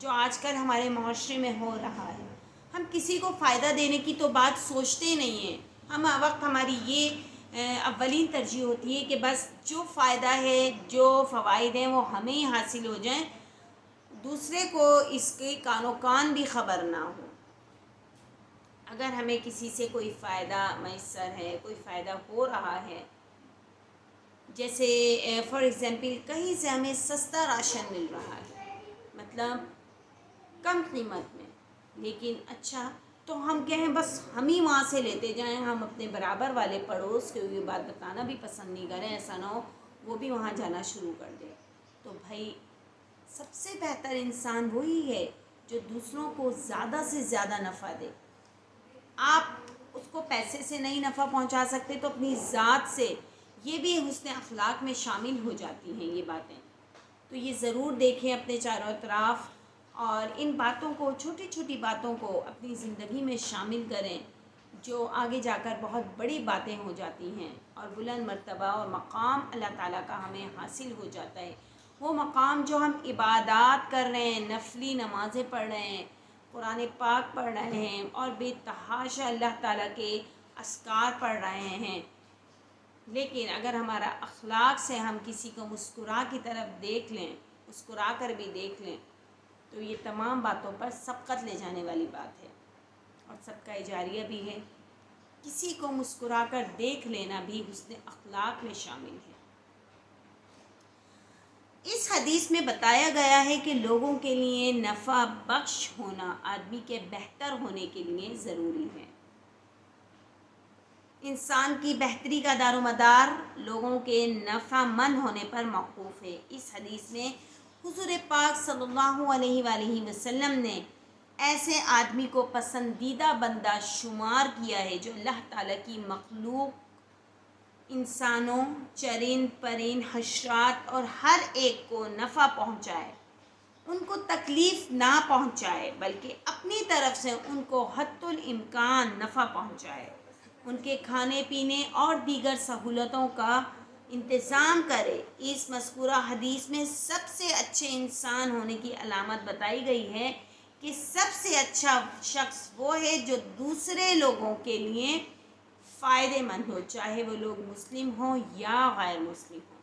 جو آج کل ہمارے معاشرے میں ہو رہا ہے. ہم کسی کو فائدہ دینے کی تو بات سوچتے نہیں ہیں. ہم وقت ہماری یہ اولین ترجیح ہوتی ہے کہ بس جو فائدہ ہے، جو فوائد ہیں وہ ہمیں ہی حاصل ہو جائیں، دوسرے کو اس کے کانوں کان بھی خبر نہ ہو. اگر ہمیں کسی سے کوئی فائدہ میسر ہے، کوئی فائدہ ہو رہا ہے، جیسے فار ایگزامپل کہیں سے ہمیں سستا راشن مل رہا ہے، مطلب کم قیمت میں، لیکن اچھا، تو ہم کہیں بس ہم ہی وہاں سے لیتے جائیں. ہم اپنے برابر والے پڑوس کو یہ بات بتانا بھی پسند نہیں کریں. ایسا نہ ہو وہ بھی وہاں جانا شروع کر دے. تو بھائی سب سے بہتر انسان وہی ہے جو دوسروں کو زیادہ سے زیادہ نفع دے. آپ اس کو پیسے سے نہیں نفع پہنچا سکتے تو اپنی ذات سے، یہ بھی حسن اخلاق میں شامل ہو جاتی ہیں یہ باتیں. تو یہ ضرور دیکھیں اپنے چاروں اطراف، اور ان باتوں کو، چھوٹی چھوٹی باتوں کو اپنی زندگی میں شامل کریں، جو آگے جا کر بہت بڑی باتیں ہو جاتی ہیں اور بلند مرتبہ اور مقام اللہ تعالیٰ کا ہمیں حاصل ہو جاتا ہے. وہ مقام جو ہم عبادات کر رہے ہیں، نفلی نمازیں پڑھ رہے ہیں، قرآن پاک پڑھ رہے ہیں اور بے تحاشا اللہ تعالیٰ کے اذکار پڑھ رہے ہیں، لیکن اگر ہمارا اخلاق سے ہم کسی کو مسکرا کی طرف دیکھ لیں، مسکرا کر بھی دیکھ لیں، تو یہ تمام باتوں پر سبقت لے جانے والی بات ہے اور صدقہ جاریہ بھی ہے. کسی کو مسکرا کر دیکھ لینا بھی حسن اخلاق میں شامل ہے. اس حدیث میں بتایا گیا ہے کہ لوگوں کے لیے نفع بخش ہونا آدمی کے بہتر ہونے کے لیے ضروری ہے. انسان کی بہتری کا دار و مدار لوگوں کے نفع مند ہونے پر موقوف ہے. اس حدیث میں حضور پاک صلی اللہ علیہ وآلہ وسلم نے ایسے آدمی کو پسندیدہ بندہ شمار کیا ہے جو اللہ تعالیٰ کی مخلوق، انسانوں، چرند پرند، حشرات اور ہر ایک کو نفع پہنچائے، ان کو تکلیف نہ پہنچائے، بلکہ اپنی طرف سے ان کو حتی الامکان نفع پہنچائے، ان کے کھانے پینے اور دیگر سہولتوں کا انتظام کرے. اس مذکورہ حدیث میں سب سے اچھے انسان ہونے کی علامت بتائی گئی ہے کہ سب سے اچھا شخص وہ ہے جو دوسرے لوگوں کے لیے فائدے مند ہو، چاہے وہ لوگ مسلم ہوں یا غیر مسلم ہوں،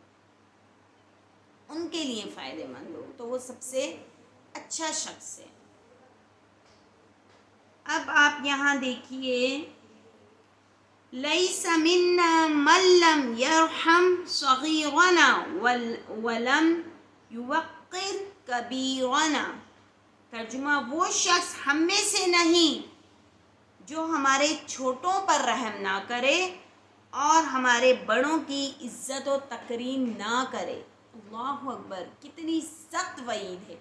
ان کے لیے فائدے مند ہو، تو وہ سب سے اچھا شخص ہے. اب آپ یہاں دیکھیے، لیس منا من لم یرحم صغیرنا ولم یوقر کبیرنا. ترجمہ، وہ شخص ہم میں سے نہیں جو ہمارے چھوٹوں پر رحم نہ کرے اور ہمارے بڑوں کی عزت و تکریم نہ کرے. اللہ اکبر، کتنی سخت وعید ہے.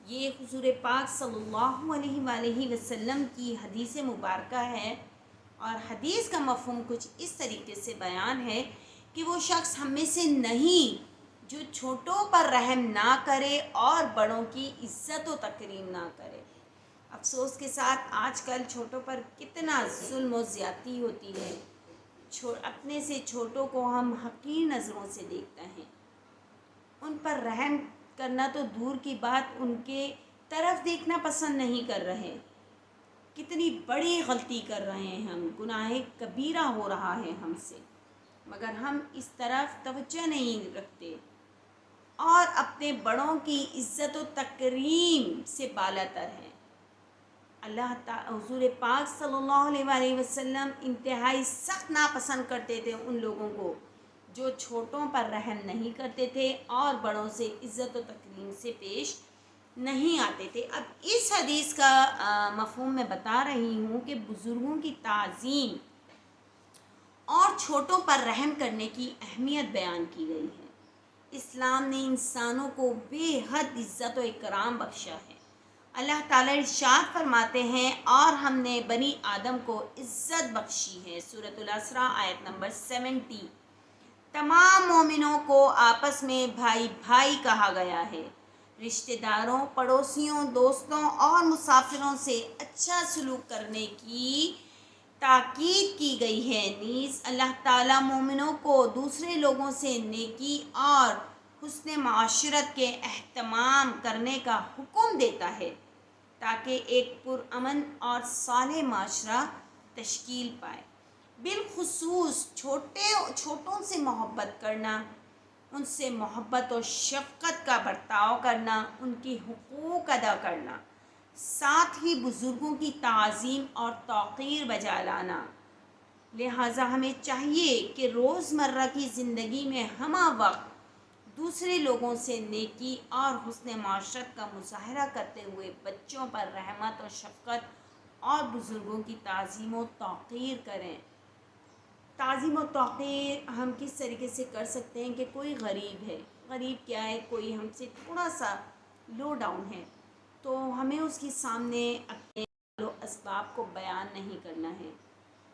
یہ حضور پاک صلی اللہ علیہ وآلہ وسلم کی حدیث مبارکہ ہے، اور حدیث کا مفہوم کچھ اس طریقے سے بیان ہے کہ وہ شخص ہم میں سے نہیں جو چھوٹوں پر رحم نہ کرے اور بڑوں کی عزت و تکریم نہ کرے. افسوس کے ساتھ آج کل چھوٹوں پر کتنا ظلم و زیادتی ہوتی ہے. اپنے سے چھوٹوں کو ہم حقیر نظروں سے دیکھتے ہیں، ان پر رحم کرنا تو دور کی بات، ان کے طرف دیکھنا پسند نہیں کر رہے. کتنی بڑی غلطی کر رہے ہیں ہم، گناہ کبیرہ ہو رہا ہے ہم سے، مگر ہم اس طرف توجہ نہیں رکھتے اور اپنے بڑوں کی عزت و تکریم سے بالاتر ہیں. اللہ تعالی، حضور پاک صلی اللہ علیہ وآلہ وسلم انتہائی سخت ناپسند کرتے تھے ان لوگوں کو جو چھوٹوں پر رحم نہیں کرتے تھے اور بڑوں سے عزت و تکریم سے پیش نہیں آتے تھے. اب اس حدیث کا مفہوم میں بتا رہی ہوں کہ بزرگوں کی تعظیم اور چھوٹوں پر رحم کرنے کی اہمیت بیان کی گئی ہے. اسلام نے انسانوں کو بے حد عزت و اکرام بخشا ہے. اللہ تعالیٰ ارشاد فرماتے ہیں، اور ہم نے بنی آدم کو عزت بخشی ہے. سورۃ الاسراء آیت نمبر 70. تمام مومنوں کو آپس میں بھائی بھائی کہا گیا ہے. رشتہ داروں، پڑوسیوں، دوستوں اور مسافروں سے اچھا سلوک کرنے کی تاکید کی گئی ہے. نیز اللہ تعالیٰ مومنوں کو دوسرے لوگوں سے نیکی اور حسن معاشرت کے اہتمام کرنے کا حکم دیتا ہے تاکہ ایک پرامن اور صالح معاشرہ تشکیل پائے۔ بالخصوص چھوٹوں سے محبت کرنا، ان سے محبت و شفقت کا برتاؤ کرنا، ان کی حقوق ادا کرنا، ساتھ ہی بزرگوں کی تعظیم اور توقیر بجا لانا۔ لہٰذا ہمیں چاہیے کہ روزمرہ کی زندگی میں ہمہ وقت دوسرے لوگوں سے نیکی اور حسن معاشرت کا مظاہرہ کرتے ہوئے بچوں پر رحمت و شفقت اور بزرگوں کی تعظیم و توقیر کریں۔ تعظیم و توقیر ہم کس طریقے سے کر سکتے ہیں کہ کوئی غریب ہے، غریب کیا ہے، کوئی ہم سے تھوڑا سا لو ڈاؤن ہے، تو ہمیں اس کے سامنے اپنے اسباب کو بیان نہیں کرنا ہے۔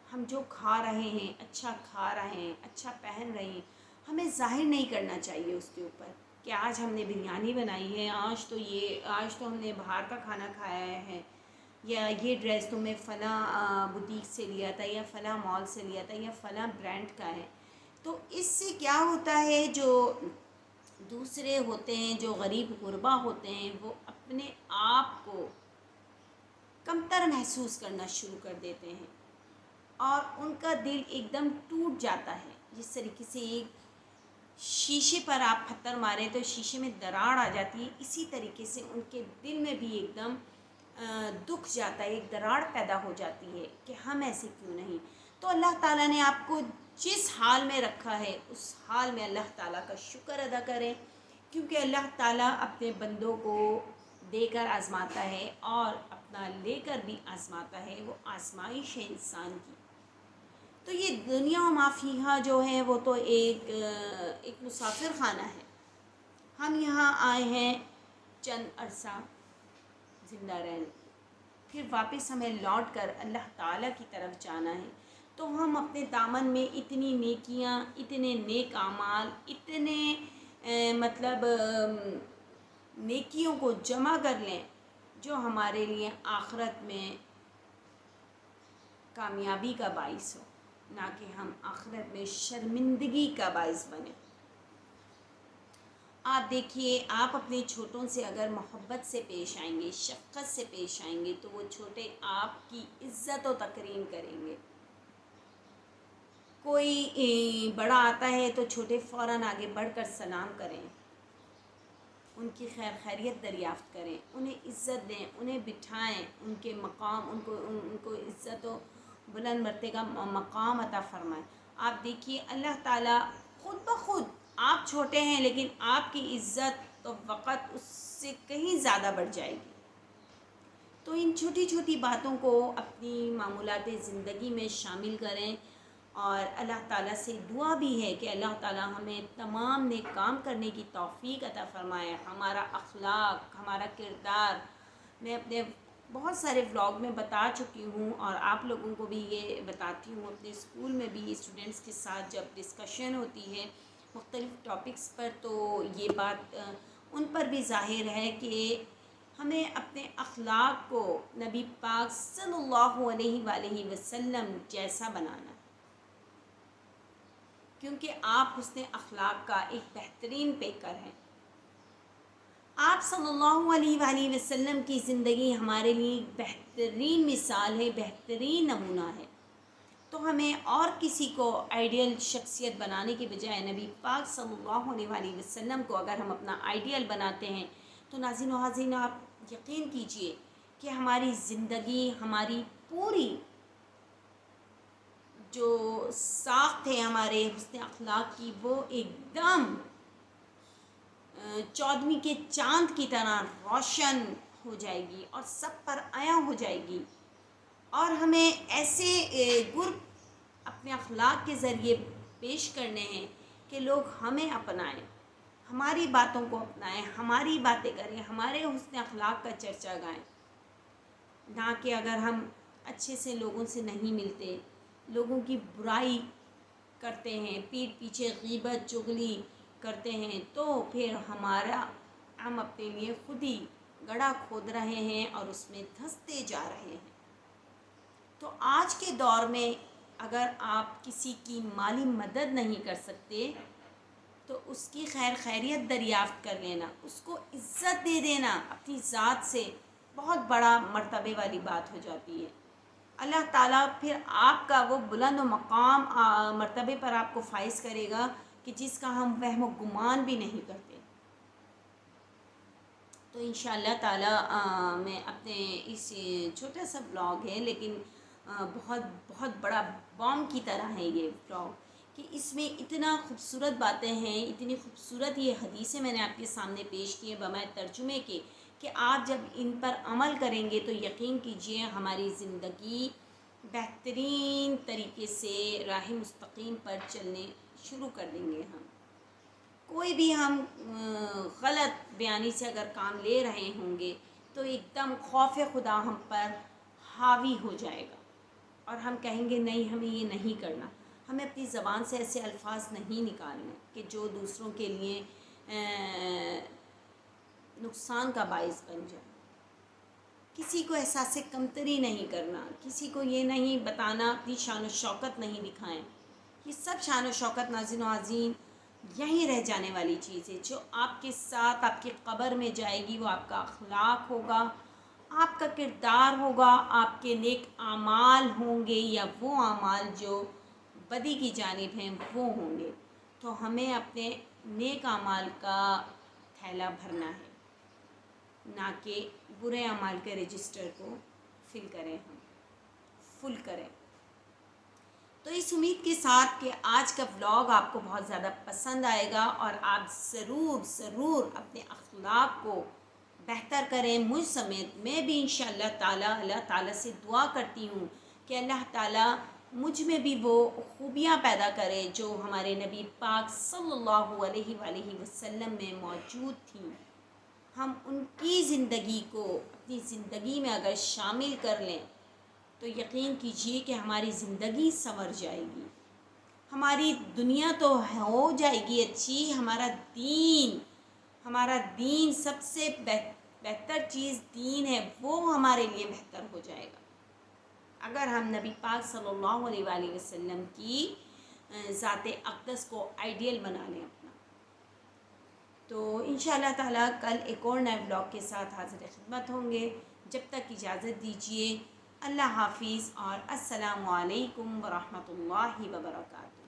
ہم جو کھا رہے ہیں، اچھا کھا رہے ہیں، اچھا پہن رہے ہیں، ہمیں ظاہر نہیں کرنا چاہیے اس کے اوپر کہ آج ہم نے بریانی بنائی ہے، آج تو ہم نے باہر کا کھانا کھایا ہے، یا یہ ڈریس تو میں فلاں بوتیک سے لیا تھا، یا فلاں مال سے لیا تھا، یا فلاں برانڈ کا ہے۔ تو اس سے کیا ہوتا ہے، جو دوسرے ہوتے ہیں، جو غریب غربا ہوتے ہیں، وہ اپنے آپ کو کمتر محسوس کرنا شروع کر دیتے ہیں اور ان کا دل ایک دم ٹوٹ جاتا ہے۔ جس طریقے سے ایک شیشے پر آپ پتھر ماریں تو شیشے میں دراڑ آ جاتی ہے، اسی طریقے سے ان کے دل میں بھی ایک دم دکھ جاتا ہے، ایک دراڑ پیدا ہو جاتی ہے کہ ہم ایسے کیوں نہیں۔ تو اللہ تعالیٰ نے آپ کو جس حال میں رکھا ہے اس حال میں اللہ تعالیٰ کا شکر ادا کریں، کیونکہ اللہ تعالیٰ اپنے بندوں کو دے کر آزماتا ہے اور اپنا لے کر بھی آزماتا ہے، وہ آزمائش ہے انسان کی۔ تو یہ دنیا و ما فیہا جو ہے وہ تو ایک مسافر خانہ ہے۔ ہم یہاں آئے ہیں چند عرصہ زندہ رہنے، پھر واپس ہمیں لوٹ کر اللہ تعالیٰ کی طرف جانا ہے۔ تو ہم اپنے دامن میں اتنی نیکیاں، اتنے نیک اعمال، اتنے نیکیوں کو جمع کر لیں جو ہمارے لیے آخرت میں کامیابی کا باعث ہو، نہ کہ ہم آخرت میں شرمندگی کا باعث بنیں۔ آپ دیکھیے، آپ اپنے چھوٹوں سے اگر محبت سے پیش آئیں گے، شفقت سے پیش آئیں گے، تو وہ چھوٹے آپ کی عزت و تکریم کریں گے۔ کوئی بڑا آتا ہے تو چھوٹے فوراً آگے بڑھ کر سلام کریں، ان کی خیر خیریت دریافت کریں، انہیں عزت دیں، انہیں بٹھائیں، ان کے مقام، ان کو عزت و بلند مرتبے کا مقام عطا فرمائیں۔ آپ دیکھیے اللہ تعالیٰ خود بخود، آپ چھوٹے ہیں لیکن آپ کی عزت و وقت اس سے کہیں زیادہ بڑھ جائے گی۔ تو ان چھوٹی چھوٹی باتوں کو اپنی معمولات زندگی میں شامل کریں، اور اللہ تعالیٰ سے دعا بھی ہے کہ اللہ تعالیٰ ہمیں تمام نیک کام کرنے کی توفیق عطا فرمائے۔ ہمارا اخلاق، ہمارا کردار، میں اپنے بہت سارے ولاگ میں بتا چکی ہوں، اور آپ لوگوں کو بھی یہ بتاتی ہوں، اپنے اسکول میں بھی اسٹوڈنٹس کے ساتھ جب ڈسکشن ہوتی ہے مختلف ٹاپکس پر، تو یہ بات ان پر بھی ظاہر ہے کہ ہمیں اپنے اخلاق کو نبی پاک صلی اللہ علیہ وآلہ وسلم جیسا بنانا، کیونکہ آپ حسن اخلاق کا ایک بہترین پیکر ہیں۔ آپ صلی اللہ علیہ وآلہ وسلم کی زندگی ہمارے لیے بہترین مثال ہے، بہترین نمونہ ہے۔ تو ہمیں اور کسی کو آئیڈیل شخصیت بنانے کے بجائے نبی پاک صلی اللہ علیہ وآلہ وسلم کو اگر ہم اپنا آئیڈیل بناتے ہیں، تو ناظرین و حاضرین آپ یقین کیجئے کہ ہماری زندگی، ہماری پوری جو ساخت ہے ہمارے حسن اخلاق کی، وہ ایک دم 14ویں کے چاند کی طرح روشن ہو جائے گی اور سب پر عیاں ہو جائے گی، اور ہمیں ایسے گر اپنے اخلاق کے ذریعے پیش کرنے ہیں کہ لوگ ہمیں اپنائیں، ہماری باتوں کو اپنائیں، ہماری باتیں کریں، ہمارے حسن اخلاق کا چرچا گائیں، نہ کہ اگر ہم اچھے سے لوگوں سے نہیں ملتے، لوگوں کی برائی کرتے ہیں، پیٹھ پیچھے غیبت چغلی کرتے ہیں، تو پھر ہم اپنے لیے خود ہی گڑھا کھود رہے ہیں اور اس میں دھنستے جا رہے ہیں۔ تو آج کے دور میں اگر آپ کسی کی مالی مدد نہیں کر سکتے تو اس کی خیر خیریت دریافت کر لینا، اس کو عزت دے دینا اپنی ذات سے بہت بڑا مرتبے والی بات ہو جاتی ہے۔ اللہ تعالیٰ پھر آپ کا وہ بلند و مقام مرتبے پر آپ کو فائز کرے گا کہ جس کا ہم وہم و گمان بھی نہیں کرتے۔ تو انشاءاللہ تعالیٰ میں اپنے اس چھوٹا سا بلاگ ہے لیکن بہت بہت بڑا بام کی طرح ہے یہ بلاگ، کہ اس میں اتنا خوبصورت باتیں ہیں، اتنی خوبصورت یہ حدیثیں میں نے آپ کے سامنے پیش کی ہیں بمعنی ترجمے کے، کہ آپ جب ان پر عمل کریں گے تو یقین کیجئے ہماری زندگی بہترین طریقے سے راہ مستقیم پر چلنے شروع کر دیں گے۔ ہم کوئی بھی ہم غلط بیانی سے اگر کام لے رہے ہوں گے تو ایک دم خوف خدا ہم پر حاوی ہو جائے گا، اور ہم کہیں گے نہیں ہمیں یہ نہیں کرنا۔ ہمیں اپنی زبان سے ایسے الفاظ نہیں نکالنے کہ جو دوسروں کے لیے نقصان کا باعث بن جائے۔ کسی کو احساس کمتری نہیں کرنا، کسی کو یہ نہیں بتانا، اپنی شان و شوکت نہیں دکھائیں۔ یہ سب شان و شوکت نازن و عظیم یہیں رہ جانے والی چیز ہے۔ جو آپ کے ساتھ آپ کی قبر میں جائے گی وہ آپ کا اخلاق ہوگا، آپ کا کردار ہوگا، آپ کے نیک اعمال ہوں گے، یا وہ اعمال جو بدی کی جانب ہیں وہ ہوں گے۔ تو ہمیں اپنے نیک اعمال کا تھیلا بھرنا ہے، نہ کہ برے اعمال کے رجسٹر کو فل کریں۔ تو اس امید کے ساتھ کہ آج کا ولاگ آپ کو بہت زیادہ پسند آئے گا اور آپ ضرور اپنے اخلاق کو بہتر کریں، مجھ سمیت میں بھی انشاءاللہ تعالیٰ اللہ تعالیٰ سے دعا کرتی ہوں کہ اللہ تعالیٰ مجھ میں بھی وہ خوبیاں پیدا کرے جو ہمارے نبی پاک صلی اللہ علیہ وآلہ وسلم میں موجود تھیں۔ ہم ان کی زندگی کو اپنی زندگی میں اگر شامل کر لیں تو یقین کیجئے کہ ہماری زندگی سنور جائے گی، ہماری دنیا تو ہو جائے گی اچھی، ہمارا دین سب سے بہتر چیز دین ہے، وہ ہمارے لیے بہتر ہو جائے گا اگر ہم نبی پاک صلی اللہ علیہ وآلہ وسلم کی ذات اقدس کو آئیڈیل بنا لیں اپنا۔ تو انشاءاللہ تعالیٰ کل ایک اور نئے بلاگ کے ساتھ حاضر خدمت ہوں گے۔ جب تک اجازت دیجیے، اللہ حافظ اور السلام علیکم ورحمۃ اللہ وبرکاتہ۔